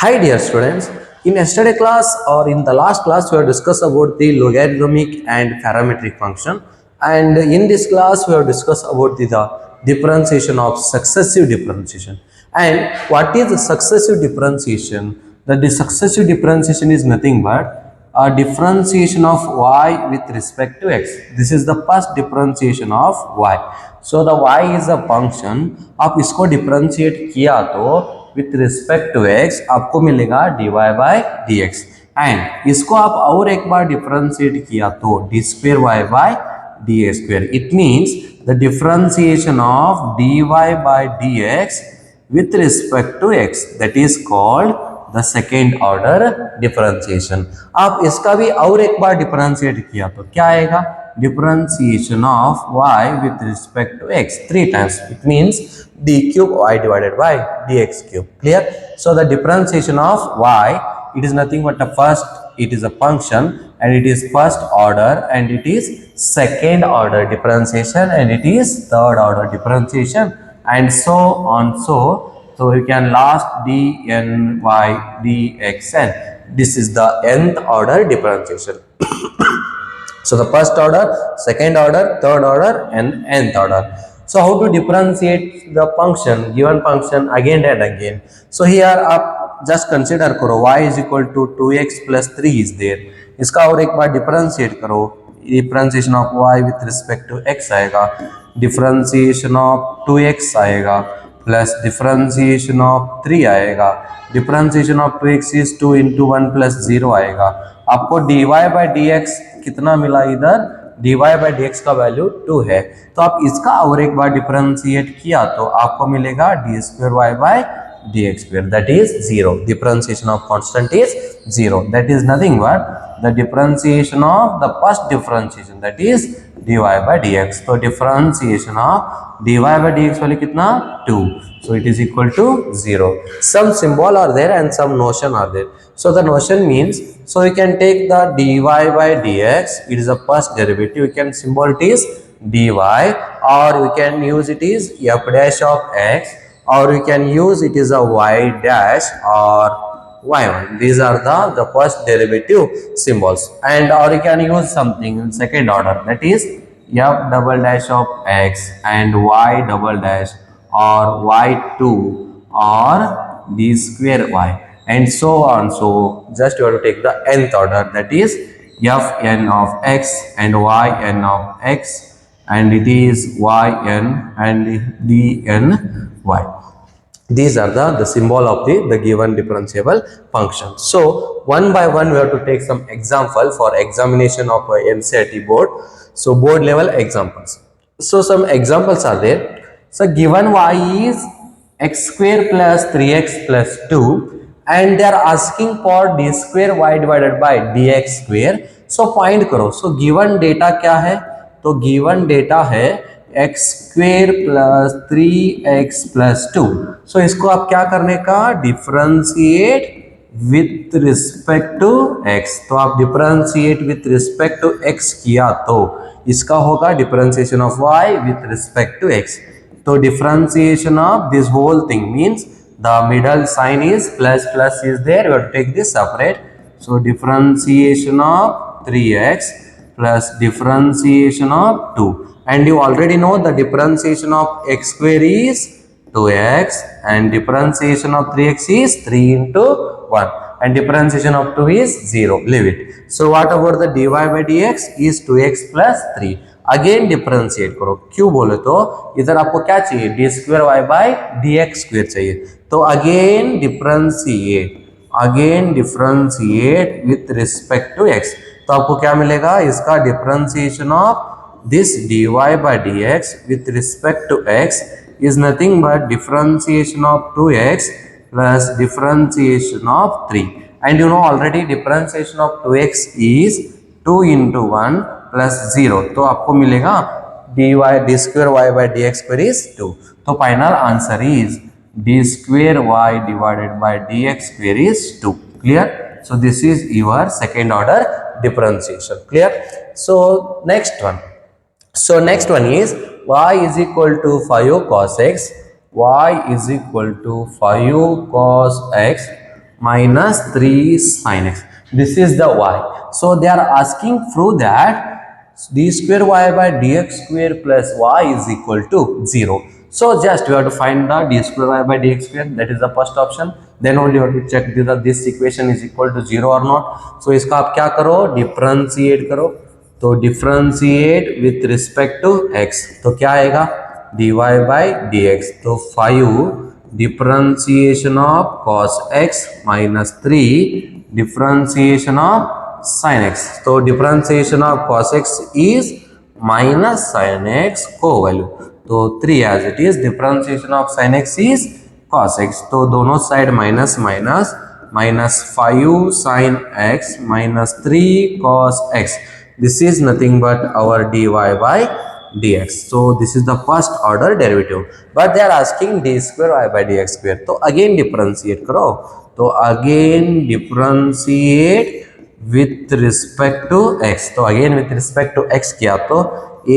Hi dear students, in yesterday class or in the last class we have discussed about the logarithmic and parametric function, and in this class we have discussed about the differentiation of successive differentiation. And what is the successive differentiation? The successive differentiation is nothing but a differentiation of y with respect to x. This is the first differentiation of y. So the y is a function. आप इसको differentiate किया तो with respect to x आपको मिलेगा dy by dx, and इसको आप और एक बार differentiate किया तो d square y by dx square. It means the differentiation of dy by dx with respect to x, that is called the second order differentiation. आप इसका भी और एक बार डिफरेंशिएट किया तो क्या आएगा? Differentiation of y with respect to x 3 times. It means d cube y divided by dx cube. Clear? So the differentiation of y, it is nothing but a first, it is a function and it is first order and it is second order differentiation and it is third order differentiation and so on. So you can last dn by dxn. This is the nth order differentiation. So the first order, second order, third order and nth order. So how to differentiate the function, given function again and again. So here आप just consider करो y is equal to 2x plus 3 is there. इसका और एक बार differentiate करो. Differentiation of y with respect to x आएगा. Differentiation of 2x आएगा. Plus differentiation of 3 आएगा. Differentiation of 2x is 2 into 1 plus 0 आएगा. आपको dy by dx कितना मिला? इधर dy by dx का वैल्यू 2 है, तो आप इसका और एक बार डिफरेंशिएट किया तो आपको मिलेगा d square y by dx square, that is 0. Differentiation of constant is 0. That is nothing but the differentiation of the first differentiation, that is dy by dx. So differentiation of dy by dx value कितना? 2. So it is equal to 0. Some symbol are there and some notion are there. So the notion means, so you can take the dy by dx, it is the first derivative, you can symbol it is dy, or you can use it is f dash of x, or you can use it is a y dash or y1. These are the first derivative symbols, and or you can use something in second order, that is f double dash of x and y double dash or y2 or d square y and so on. So just you have to take the nth order, that is fn of x and yn of x, and it is yn and dn y. These are the symbol of the given differentiable function. So one by one we have to take some example for examination of NCERT board. So board level examples. So some examples are there. So given y is x square plus 3x plus 2 and they are asking for d square y divided by dx square. So find करो. So given data क्या है? तो given data है x square plus 3x plus 2. So इसको आप क्या करने का? Differentiate with respect to x. तो आप differentiate with respect to x किया तो इसका होगा differentiation of y with respect to x. तो differentiation of this whole thing means the middle sign is plus plus is there, we have to take this separate. So differentiation of 3x plus differentiation of 2, and you already know the differentiation of x square is 2x and differentiation of 3x is 3 into 1 and differentiation of 2 is 0. Leave it. So what about the dy by dx is 2x plus 3. Again differentiate करो. क्यों बोले तो इधर आपको क्या चाहिए? D square y by d x square चाहिए. तो again differentiate with respect to x. तो आपको क्या मिलेगा? इसका differentiation of this dy by dx with respect to x is nothing but differentiation of 2x plus differentiation of 3. And you know already differentiation of 2x is 2 into 1 plus 0. तो आपको मिलेगा d square y by dx square is 2. तो final answer is d square y divided by dx square is 2. Clear? So this is your second order differentiation. Clear? So next one. So next one is y is equal to 5 cos x. Y is equal to 5 cos x minus 3 sin x. This is the y. So they are asking prove that d square y by dx square plus y is equal to 0. So just you have to find the d square y by dx square, that is the first option. Then only you have to check whether this equation is equal to 0 or not. So इसका आप क्या करो, differentiate करो. तो differentiate with respect to x, तो क्या आएगा dy by dx. तो 5 differentiation of cos x minus 3 differentiation of sin x. तो differentiation of cos x is minus sin x को वैल्यू, तो 3 as it is. Differentiation of sin x is cos x, तो दोनों side minus minus, minus 5 sin x minus 3 cos x. This is nothing but our dy by dx. So this is the first order derivative, but they are asking d square y by dx square. तो again differentiate करो. तो again differentiate with respect to x. तो again with respect to x किया तो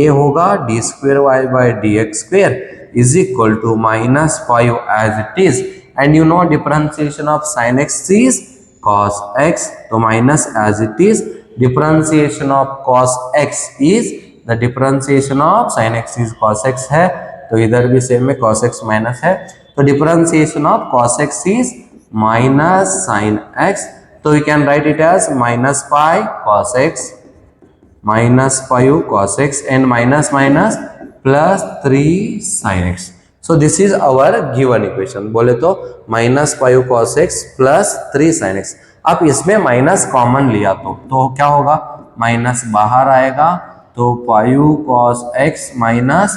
a होगा d square y by dx square is equal to minus 5 as it is, and you know differentiation of sin x is cos x, तो minus as it is. differentiation of cos x is the differentiation of sin x is cos x है, तो इधर भी same में cos x minus है, तो differentiation of cos x is minus sin x, तो we can write it as minus 5 cos x minus 5 cos x and minus minus plus 3 sin x. So this is our given equation. बोले तो minus 5 cos x plus 3 sin x. अब इसमें minus common लिया तो क्या होगा, minus बाहर आएगा, तो 5 cos x minus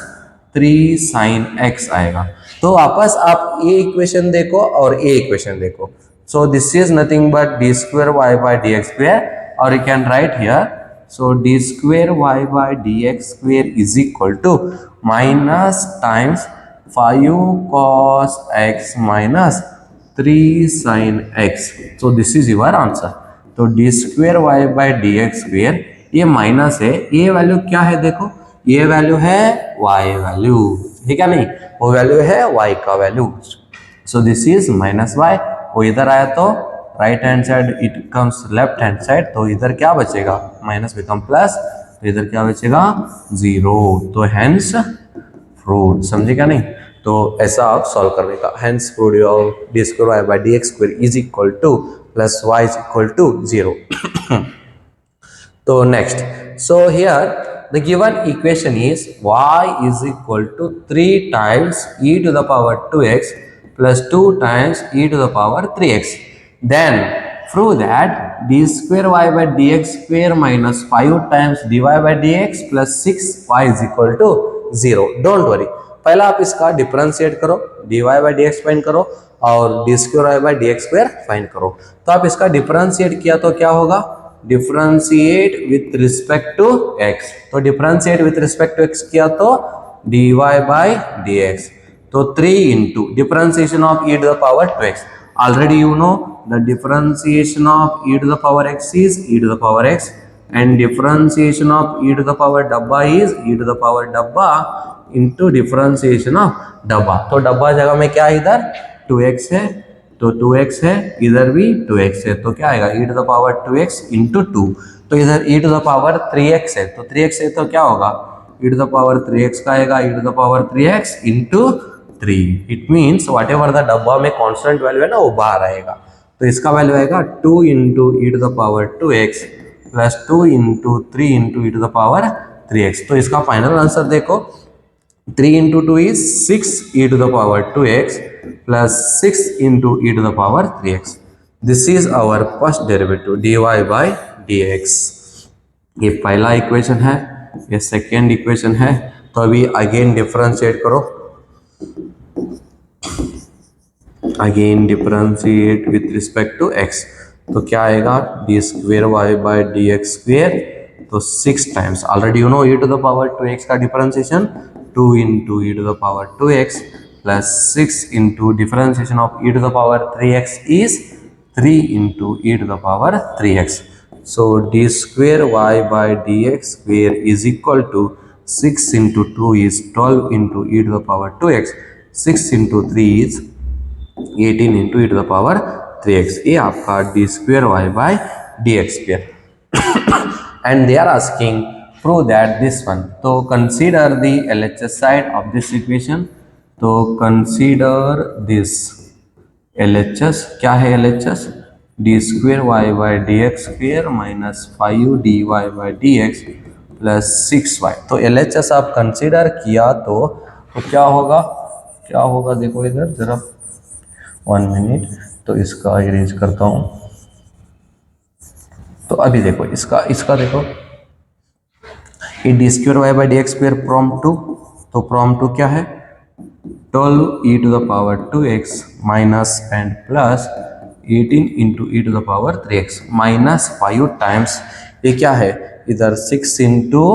3 sin x आएगा. तो वापस आप ये इक्वेशन देखो और ये इक्वेशन देखो. So this is nothing but d square y by dx square, or you can write here. So d square y by dx square is equal to minus times 5 cos x minus 3 sin x. So this is your answer. तो d square y by dx square ये minus है, ये value क्या है देखो, ये value है y value, ठीक है नहीं, वो वैल्यू है y का value. So this is minus y. वो इधर आया तो right hand side it comes left hand side, तो इधर क्या बचेगा, माइनस बिकम प्लस, तो इधर क्या बचेगा 0. तो हेंस प्रूव्ड. समझेगा नहीं, तो ऐसा आप सॉल्व करने का. Hence proved your d square y by dx square is equal to plus y is equal to 0. तो next, so here the given equation is y is equal to 3 times e to the power 2x plus 2 times e to the power 3x. Then prove that d square y by dx square minus 5 times dy by dx plus 6y is equal to 0. Don't worry, पहला आप इसका differentiate करो, dy by dx find करो और d square y by dx square find करो. तो आप इसका डिफरेंशिएट किया तो क्या होगा, differentiate with respect to x. तो differentiate with respect to x किया तो dy by dx, तो 3 into differentiation of e to the power 2x. Already you know the differentiation of e to the power x is e to the power x, and differentiation of e to the power dabba is e to the power dabba into differentiation of dabba. तो डब्बा जगह में क्या है, इधर 2x है, तो 2x है, इधर भी 2x है, तो क्या आएगा e to the power 2x into 2. तो इधर e to the power 3x है, तो 3x है तो क्या होगा e to the power 3x का आएगा e to the power 3x into 3. It means what ever the डब्बा में कॉन्स्टेंट वैल्यू है ना, वो बाहर आएगा. तो इसका वैल्यू आएगा 2 into e to the power 2x plus 2 into 3 into e to the power 3x. तो इसका फाइनल आंसर देखो, 3 into 2 is 6 e to the power 2x plus 6 into e to the power 3x. This is our first derivative dy by dx. ये पहला equation है, ये second equation है. तो अभी अगेन डिफरेंशिएट करो, again differentiate with respect to x. तो क्या आएगा d square y by d x square, तो 6 times already you know e to the power 2x का differentiation 2 into e to the power 2x plus 6 into differentiation of e to the power 3x is 3 into e to the power 3x. So d square y by dx square is equal to 6 into 2 is 12 into e to the power 2x. 6 into 3 is 18 into e to the power 3x, ये आपका d square y by d x square. And they are asking prove that this one. तो consider the LHS side of this equation. तो consider this LHS. क्या है LHS? D square y by d x square minus 5 d y by d x plus 6y. तो LHS आप consider किया तो क्या होगा? क्या होगा देखो इधर जरा 1 मिनट. तो इसका इरेज करता हूँ. तो अभी देखो इसका देखो, ये d square y by d x square from 2. तो फ्रॉम 2 क्या है? 12 e to the power 2x minus and plus 18 into e to the power 3x minus 5 times ये क्या है इधर 6 into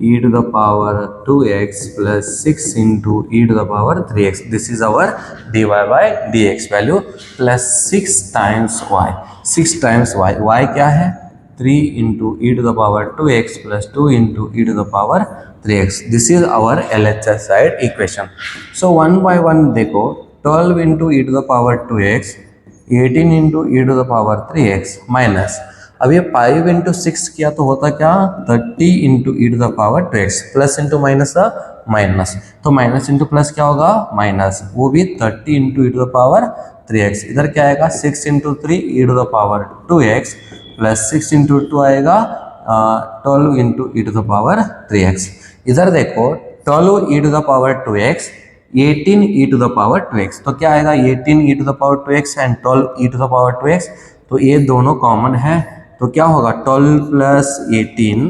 e to the power 2x plus 6 into e to the power 3x. This is our dy by dx value plus 6 times y. 6 times y. y क्या है? 3 into e to the power 2x plus 2 into e to the power 3x. This is our LHS side equation. So 1 by 1 देखो, 12 into e to the power 2x, 18 into e to the power 3x minus, अब ये 5 into 6 किया तो होता क्या? 30 into e to the power 2x plus into minus minus. तो minus into plus क्या होगा? माइनस. वो भी 30 into e to the power 3x. इधर क्या आएगा? 6 into 3 e to the power 2x plus 6 into 2 आएगा 12 into e to the power 3x. इधर देखो 12 e to the power 2x, 18 e to the power 2x. तो क्या आएगा? 18 e to the power 2x and 12 e to the power 2x. तो ये दोनों common है. तो क्या होगा? 12 plus 18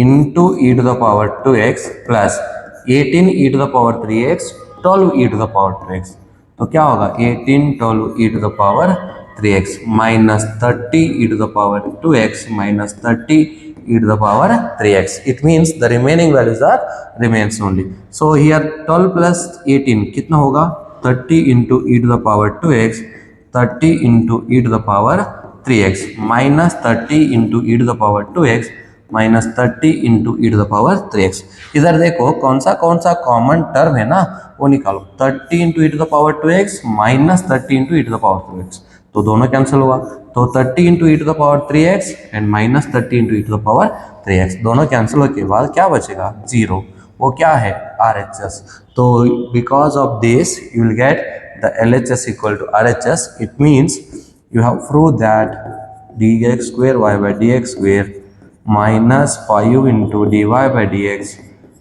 into e to the power 2x plus 18 e to the power 3x 12 e to the power 2x. तो क्या होगा? 18 12 e to the power 3x minus 30 e to the power 2x minus 30 e to the power 3x. It means the remaining values are remains only. So here 12 plus 18 कितना होगा? 30 into e to the power 2x, 30 into e to the power 3x minus 30 into e to the power 2x minus 30 into e to the power 3x. इधर देखो कौन सा common term है ना, वो निकालो. 30 into e to the power 2x minus 30 into e to the power 2x. तो दोनों कैंसिल हुआ. तो 30 into e to the power 3x and minus 30 into e to the power 3x दोनों कैंसिल होने के बाद क्या बचेगा? 0. वो क्या है? RHS. तो because of this you will get the LHS equal to RHS. It means you have prove that dx square y by dx square minus 5 into dy by dx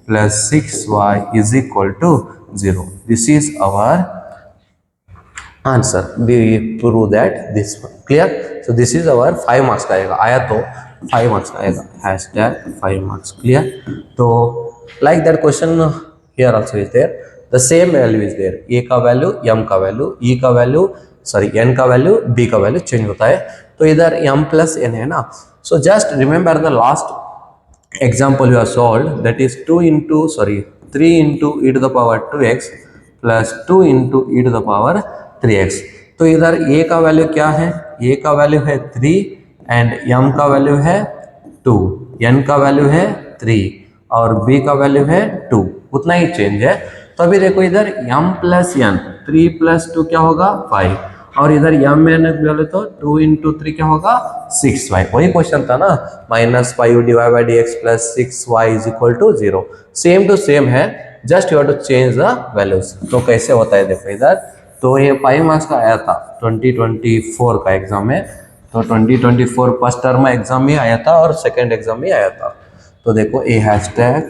plus 6y is equal to 0. This is our answer. We prove that this one. Clear? So this is our 5 marks का आया तो 5 marks का आएगा. Hashtag 5 marks. Clear? तो like that question here also is there. The same value is there. A का value, m का value, e का value, sorry n का value, b का value change होता है. तो इधर m plus n है ना. So just remember the last example you have solved, that is 3 into e to the power 2x plus 2 into e to the power 3x. तो इधर a का वैल्यू क्या है? a का वैल्यू है 3 and m का वैल्यू है 2, n का वैल्यू है 3 और b का वैल्यू है 2. उतना ही चेंज है. तो अभी देखो इधर m प्लस n, 3 प्लस 2 क्या होगा? 5. और इधर m n बोले तो 2 इंटू 3 क्या होगा? 6y. वही क्वेश्चन था ना, minus 5 dy by d x plus 6y is equal to 0. Same to same है, just you have to change the values. तो कैसे होता है देखो इधर. तो ये 5 मार्क्स का आया था 2024 का एग्जाम में. तो 2024 फर्स्ट टर्म एग्जाम में आया था और सेकेंड एग्जाम में आया था. तो देखो a hashtag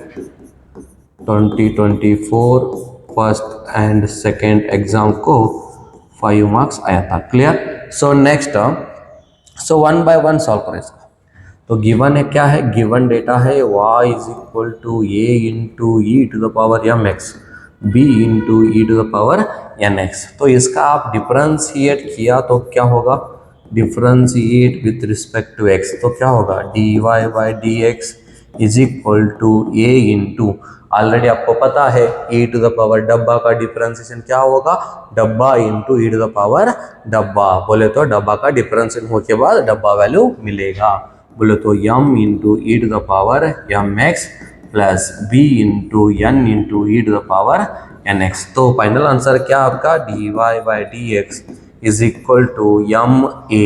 2024 first and second exam को 5 मार्क्स आया था. Clear? So next term, so 1 by 1 solve करें इसका. तो गिवन है क्या है? गिवन डेटा है y is equal to a into e to the power m x, b into e to the power n x. तो इसका आप डिफरेंशिएट किया तो क्या होगा? Differentiate with respect to x. तो क्या होगा? dy by d x is equal to a into, already आपको पता है e टू द पावर डब्बा का डिफरेंशिएशन क्या होगा? डब्बा into e to the power डब्बा. बोले तो डब्बा का डिफरेंशिएशन होने के बाद डब्बा वैल्यू मिलेगा. बोले तो m into e to the power m x plus b into n into e to the power n x. तो फाइनल आंसर क्या आपका? dy by d x is equal to m a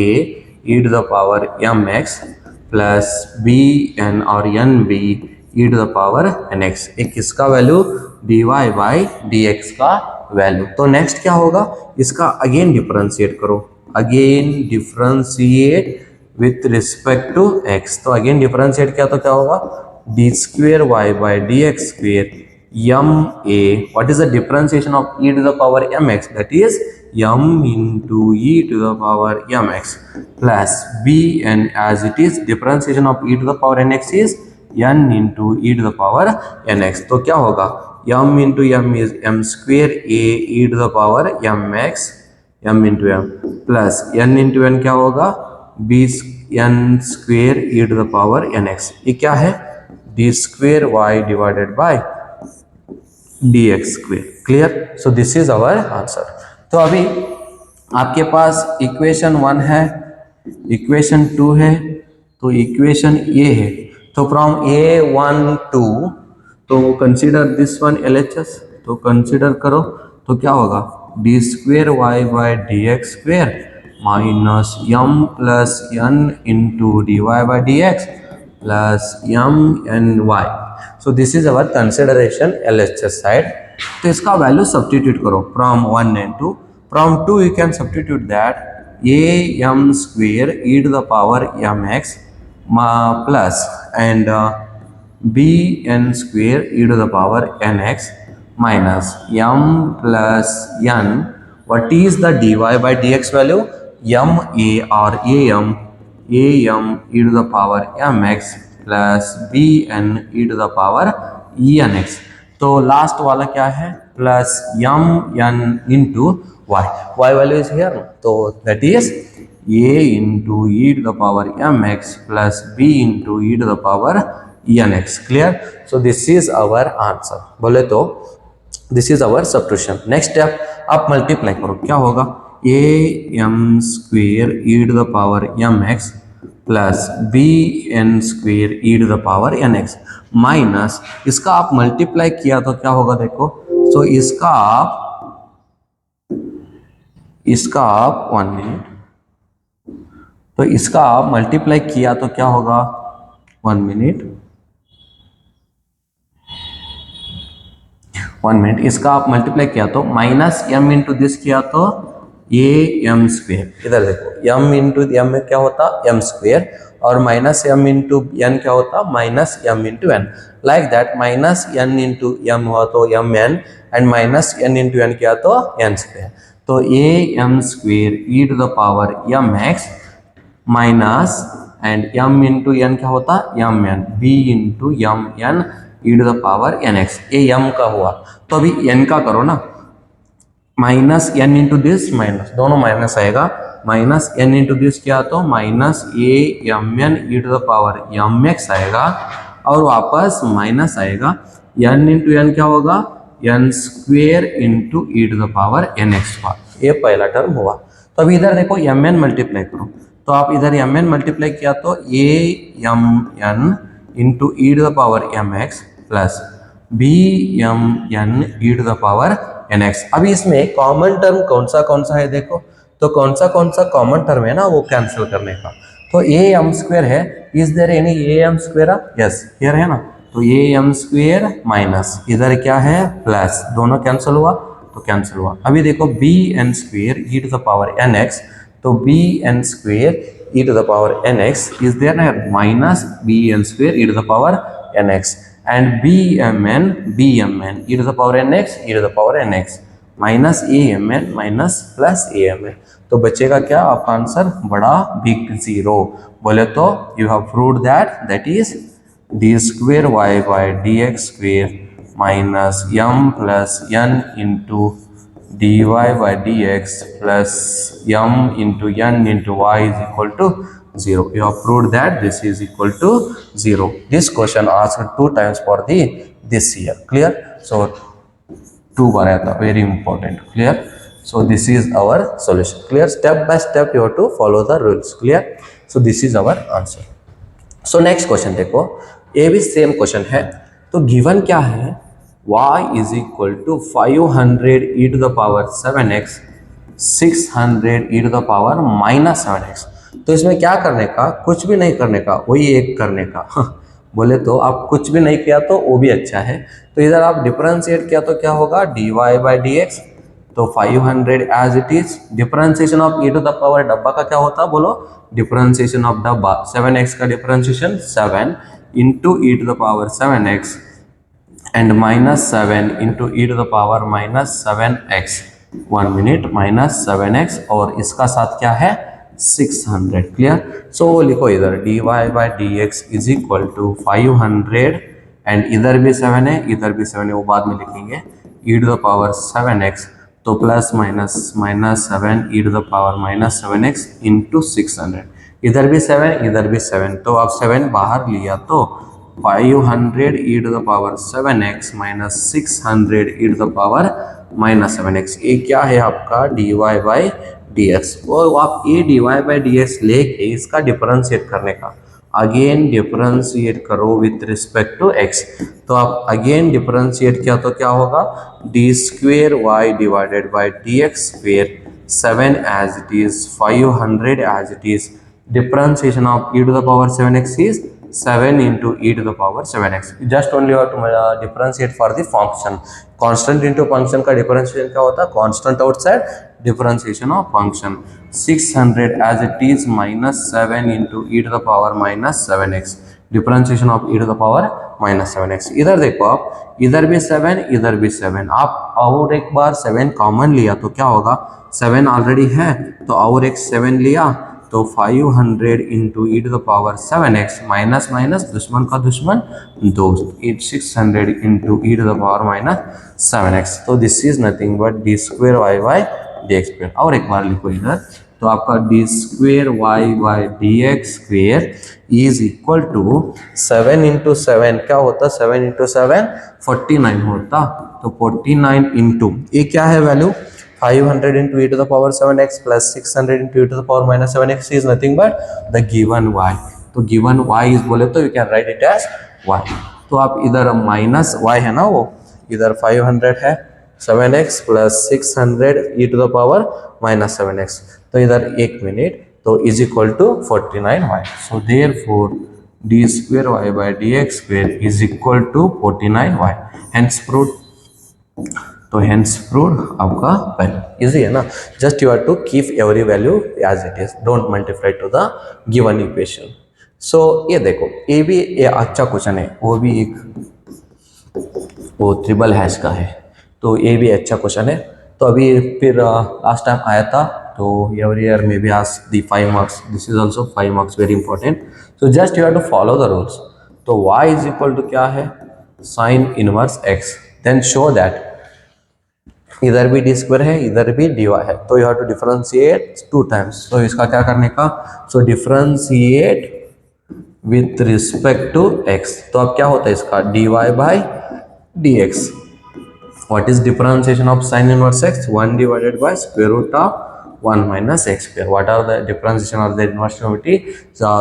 e to the power mx plus b n और n b e to the power n x, एक किसका value, d y by d x का value. तो next क्या होगा, इसका again differentiate करो, again differentiate with respect to x. तो अगेन डिफरेंशिएट किया तो क्या होगा, d square y by d x square m a, what is the differentiation of e to the power m x, that is m into e to the power mx plus bn as it is differentiation of e to the power nx is n into e to the power nx। तो क्या होगा, m into m is m square a e to the power mx m into m plus n into n क्या होगा, b n square e to the power nx, ये क्या है, d square y divided by dx square। Clear, so this is our answer. तो अभी आपके पास equation 1 है, equation 2 है, तो इक्वेशन ए है, तो फ्रॉम A1 2 तो कंसीडर दिस वन LHS, तो कंसीडर करो तो क्या होगा, d square y by d x square minus m plus n into d y by d x plus m n y. So this is our consideration LHS side. तो इसका value substitute करो from 1 and 2, from 2 you can substitute that a m square e to the power m x plus and b n square e to the power n x minus m plus n, what is the d y by d x value, m a और a m e to the power m x plus b n e to the power e n x. तो last वाला क्या है, plus m n into y, y value is here, तो that is a into e to the power m x plus b into e to the power e n x. Clear, so this is our answer. बोले तो this is our substitution. Next step, आप multiply करो, क्या होगा, a m square e to the power m x plus b n square e to the power n x minus, इसका आप multiply किया तो क्या होगा, देखो, सो इसका आप 1 मिनट, तो इसका आप मल्टीप्लाई किया तो क्या होगा, 1 मिनट, इसका आप मल्टीप्लाई किया तो माइनस एम इंटू दिस किया तो ए एम स्क्वेयर, इधर देखो एम इंटू एम में क्या होता, एम स्क्वेयर, और माइनस एम इंटू एन क्या होता, minus m into n, like that minus n into m हुआ तो m n and minus n into n किया तो एन स्क्वेयर। तो a m square e to the power m x minus and m into n क्या होता, m n, b into m n e to the power n x, a m का हुआ, तो अभी n का करो ना, minus n into this minus, दोनों माइनस आएगा, माइनस एन इंटू दिस किया तो minus a m n e to the power m x आएगा, और वापस माइनस आएगा, एन इंटू एन क्या होगा, n square into e to the power n x, ये पहला टर्म हुआ। तो अभी इधर देखो एम एन मल्टीप्लाई करो, तो आप इधर एम एन मल्टीप्लाई किया तो a m n into e to the power m x plus b m n e to the power n x. अभी इसमें कॉमन टर्म कौन सा है, देखो, तो कौन सा कॉमन टर्म है ना, वो कैंसिल करने का, तो ए एम स्क्वेयर है, is there any a m square, yes here है ना, तो ए एम स्क्वेयर माइनस इधर क्या है प्लस, दोनों कैंसिल हुआ तो कैंसिल हुआ। अभी देखो b n square e to the power n x, तो b n square e to the power n x is there ना, minus b n square e to the power n x and b m n e to the power n x e to the power n x minus a m n minus plus a m n, तो बचेगा क्या आपका answer, बड़ा big zero. बोले तो you have proved that is d square y by d x square minus m plus n into d y by d x plus m into n into y is equal to 0. You have proved that this is equal to 0. This question asked 2 times for this year. Clear? So 2 बार आया था, very important. Clear? So this is our solution. Clear? Step by step you have to follow the rules. Clear? So this is our answer. So next question देखो, ये भी same question है, तो given क्या है, y is equal to 500 e to the power 7x 600 e to the power minus 7x। तो इसमें क्या करने का, कुछ भी नहीं करने का, वही एक करने का बोले तो आप कुछ भी नहीं किया तो वो भी अच्छा है। तो इधर आप डिफरेंशिएट किया तो क्या होगा, dy बाई डी एक्स। तो 500 as it is, differentiation of e to the power डब्बा का क्या होता है बोलो, डिफरेंशिएशन ऑफ डब्बा 7x का differentiation 7 into e to the power 7x and minus 7 into e to the power minus 7x। 1 minute minus 7x और इसका साथ क्या है 600। क्लियर। सो लिखो इधर dy by d x is equal to 500 and इधर भी 7 है इधर भी 7 है, वो बाद में लिखेंगे, e to the power 7x। तो plus minus minus 7 e to the power minus 7x into 600। इधर भी 7 इधर भी 7, तो आप 7 बाहर लिया तो 500 e to the power 7x minus 600 e to the power minus 7x। ये क्या है आपका dy बाई डी एक्स। और आप ये dy बाई डी एक्स लेके इसका डिफरेंशिएट करने का, अगेन डिफरेंशिएट करो विथ रिस्पेक्ट टू x। तो आप अगेन डिफरेंशिएट किया तो क्या होगा, d square y divided by d x square 7 as it is 500 as it is, differentiation of e to the power 7x is 7 into e to the power 7x। just only have to differentiate for the function। constant into function का differentiation क्या होता है, constant outside differentiation of function। 600 as it is minus 7 into e to the power minus 7x, differentiation of e to the power minus 7x। इधर देखो आप, इधर भी 7 इधर भी 7, आप और एक बार 7 कॉमन लिया तो क्या होगा, 7 ऑलरेडी है तो और एक 7 लिया तो 500 into e to the power 7x minus minus दुश्मन का दुश्मन दोस्त, 600 into e to the power minus 7x। तो this is nothing but d square y by d x square. और एक बार लिखो इधर, तो आपका d square y by d x square is equal to 7 into 7 क्या होता, 7 इंटू 7 49 होता। तो 49 इंटू ये क्या है value, 500 into e to the power 7x plus 600 into e to the power minus 7x is nothing but the given y। तो given y is बोले तो you can write it as y। तो आप इधर minus y है ना, वो इधर 500 है 7x plus 600 e to the power minus 7x, तो इधर 1 मिनट तो is equal to 49y। so therefore d square y by dx square is equal to 49y। hence proved। तो हेंस प्रूव आपका वैल्यू इजी है ना, just you have to keep every value as it is, don't multiply to the given equation. So ये देखो ये भी ये अच्छा क्वेश्चन है, वो भी एक वो ट्रिपल हैश का है, तो ये भी अच्छा क्वेश्चन है। तो अभी फिर लास्ट टाइम आया था, तो एवरी ईयर में भी आज दी 5 marks, this is also 5 marks, very important. So just you have to follow the rules. तो y इज इक्वल टू क्या है, sine inverse x, then show that इधर भी डी स्क्वायर है इधर भी डी वाई है, तो you have to differentiate 2 times. तो इसका क्या करने का, so differentiate with respect to x। तो अब क्या होता है इसका d y by d x. What is differentiation of sine inverse x, 1 divided by square root of 1 minus x square। what are the differentiation of the inverse trigonometry,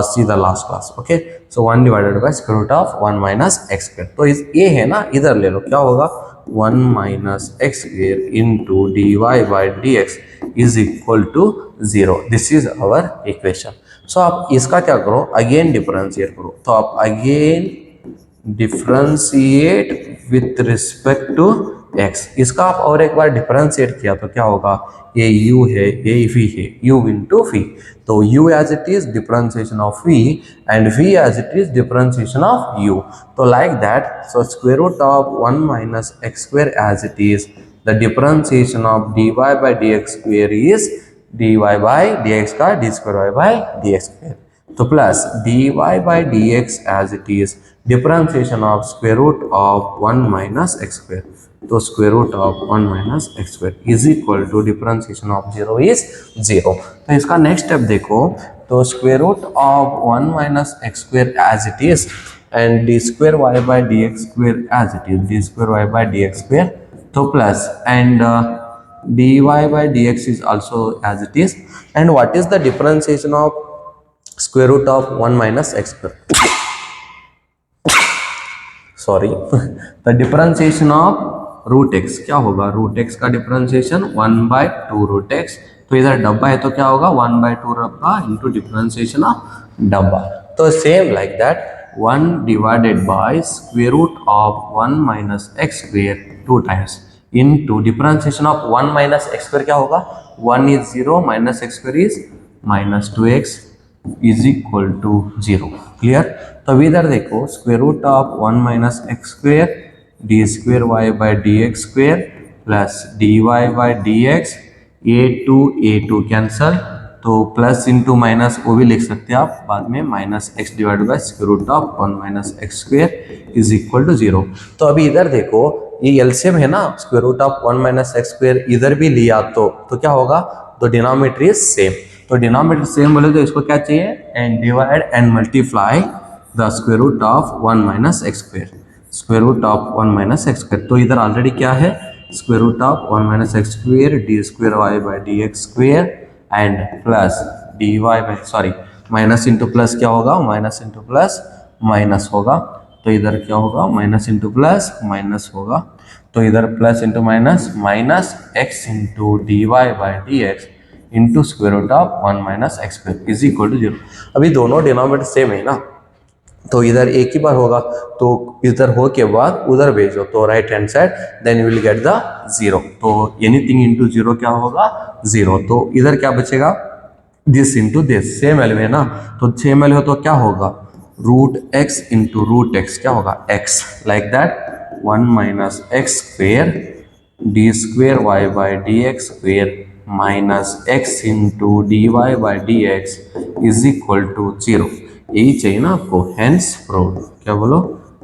see the last class। okay, so 1 divided by square root of 1 minus x square। तो इस ये है ना, इधर ले लो, क्या होगा 1 minus x square into dy by dx is equal to 0। this is our equation। so आप इसका क्या करो, अगेन डिफरेंशिएट करो। तो आप again differentiate with respect to x। इसका आप और एक बार डिफरेंशिएट किया तो क्या होगा, ये u है ये v है, u इंटू v। तो u as it is differentiation of v and v as it is differentiation of u। तो like that, so square root of 1 minus x square as it is, the differentiation of dy by dx square is dy by dx का d square y by dx square. तो plus dy by dx as it is differentiation of square root of 1 minus x square. तो square root of 1 minus x square is equal to differentiation of 0 is 0। तो इसका next step देखो, तो square root of 1 minus x square as it is and d square y by d x square as it is, d square y by d x square. तो plus and dy by dx is also as it is, and what is the differentiation of square root of 1 minus x square sorry the differentiation of root x, क्या होगा root x का differentiation 1/2 root x, तो इधर डब्बा है तो क्या होगा 1/2 डब्बा इंटू डिफरेंशिएशन ऑफ डब्बा। तो same like that 1 divided by square root of 1 minus x square 2 times into differentiation of 1 minus x square, क्या होगा 1 is 0 minus x square is minus 2x is equal to 0। Clear. तो अभी इधर देखो square root of 1 minus x square d square y by d x square plus d y by d x, ए two cancel, तो plus into minus वो भी लिख सकते हैं आप बाद में, minus x divide by square root of 1 minus x square is equal to 0। तो अभी इधर देखो ये एलसीएम है ना, square root of 1 minus x square इधर भी लिया तो क्या होगा, तो डिनोमिनेटर इज सेम। तो डिनोमिनेटर सेम बोले तो इसको क्या चाहिए, and divide and multiply the square root of 1 minus x square, square root of 1 minus x square. तो इधर ऑलरेडी क्या है square root of 1 minus x square d square y by d x square and plus d y by, sorry minus into plus क्या होगा, minus into plus minus होगा, तो इधर क्या होगा माइनस इंटू प्लस माइनस होगा, तो इधर plus into minus minus x into d y by d x into square root of 1 minus x square is equal to 0। अभी दोनों डिनोमिनेटर सेम है ना, तो इधर एक ही बार होगा, तो इधर हो के बाद उधर भेजो तो right hand side, then you will get the 0। तो एनीथिंग इंटू 0 क्या होगा 0, तो इधर क्या बचेगा this into this, same value है ना, तो सेम वैल्यू हो तो क्या होगा root x into root x, क्या होगा x, like that 1 minus x square d square y by d x square minus x into d y by d x is equal to 0। यही चाहिए ना आपको, हेंस प्रूव्ड, क्या बोलो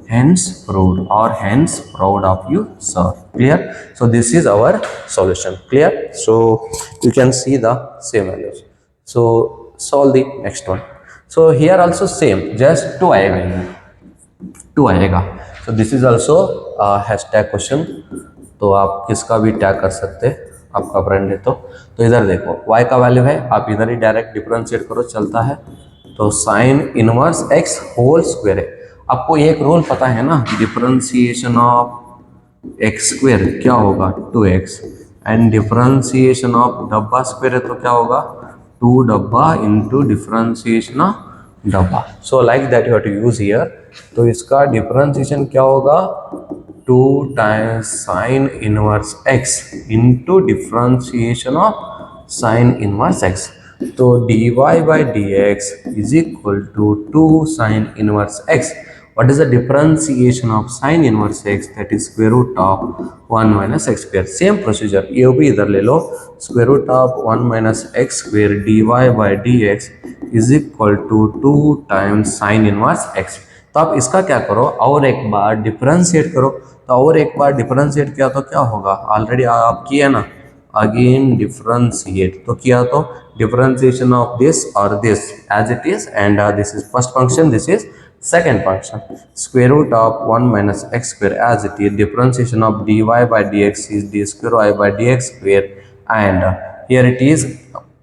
hence proved और hence proud of you sir. Clear. So this is our solution. Clear. So you can see the same values. So solve the next one. So here also same, just 2 आएगा, 2 आएगा। So this is also a hashtag question, तो आप किसका भी tag कर सकते हैं, आपका फ्रेंड है तो इधर देखो y का वैल्यू है, आप इधर ही डायरेक्ट डिफरेंशिएट करो चलता है, तो sine inverse x whole square है। आपको एक रूल पता है ना, डिफरेंशिएशन ऑफ x स्क्वायर क्या होगा 2x एंड डिफरेंशिएशन ऑफ डब्बा स्क्वायर है तो क्या होगा 2 डब्बा इंटू डिफरेंशिएशन ऑफ डब्बा। So like that you have to use here. तो इसका डिफरेंशिएशन क्या होगा 2 times sine inverse x into differentiation of sine inverse x, तो dy by dx is equal to 2 sin inverse x. What is the differentiation of sin inverse x? That is square root of 1 minus x square. Same procedure, ये भी इधर ले लो, square root of 1 minus x square dy by dx is equal to 2 times sin inverse x. तो आप इसका क्या करो और एक बार डिफरेंशिएट करो, तो और एक बार डिफरेंशिएट किया तो क्या होगा, ऑलरेडी आप किया ना, अगेन डिफरेंशिएट तो किया तो differentiation of this or this as it is, and this is first function, this is second function, square root of 1 minus x square as it is, differentiation of dy by dx is d square y by dx square, and here it is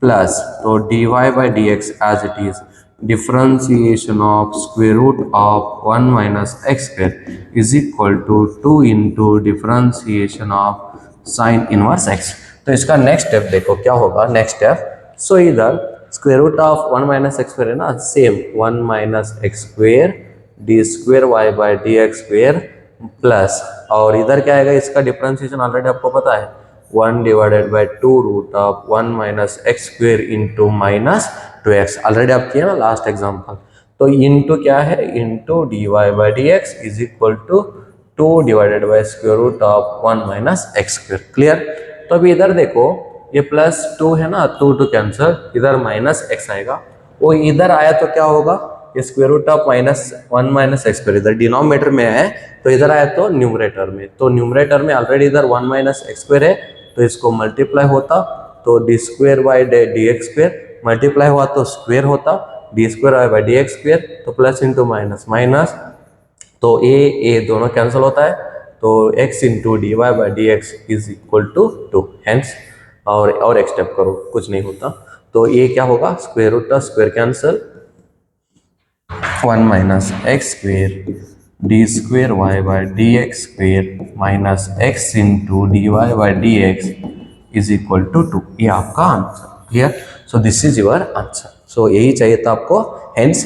plus, so dy by dx as it is, differentiation of square root of 1 minus x square is equal to 2 into differentiation of sin inverse x। तो इसका next step देखो क्या होगा, next step, so इधर square root of 1 minus x square है ना, same 1 minus x square d square y by d x square plus, और इधर क्या आएगा इसका डिफरेंशिएशन ऑलरेडी आपको पता है 1 divided by 2 root of 1 minus x square into minus 2x, already आप किए ना लास्ट एग्जाम्पल, तो इंटू क्या है into d y by d x is equal to 2 divided by square root of 1 minus x square. Clear. तो अभी इधर देखो ये प्लस 2 है ना, 2 कैंसल, इधर माइनस एक्स आएगा, वो इधर आया तो क्या होगा, ये square root of minus 1 minus x square इधर डिनोमिनेटर में है, तो इधर आया तो न्यूमरेटर में, तो न्यूमरेटर में ऑलरेडी इधर 1 माइनस एक्स स्क्वायर है, तो इसको मल्टीप्लाई होता, तो d square by d x square multiply हुआ तो स्क्वायर होता, d square y by d x square, तो प्लस इंटू माइनस माइनस, तो ए दोनों कैंसिल होता है, तो x into d y by d x is equal to 2, hence और एक स्टेप करो कुछ नहीं होता, तो ये क्या होगा स्क्वायर रूट का square cancel 1 minus x square d square y by d x square minus x into d y by d x is equal to 2। ये आपका answer. Clear? So this is your answer. So यही चाहिए था आपको, hence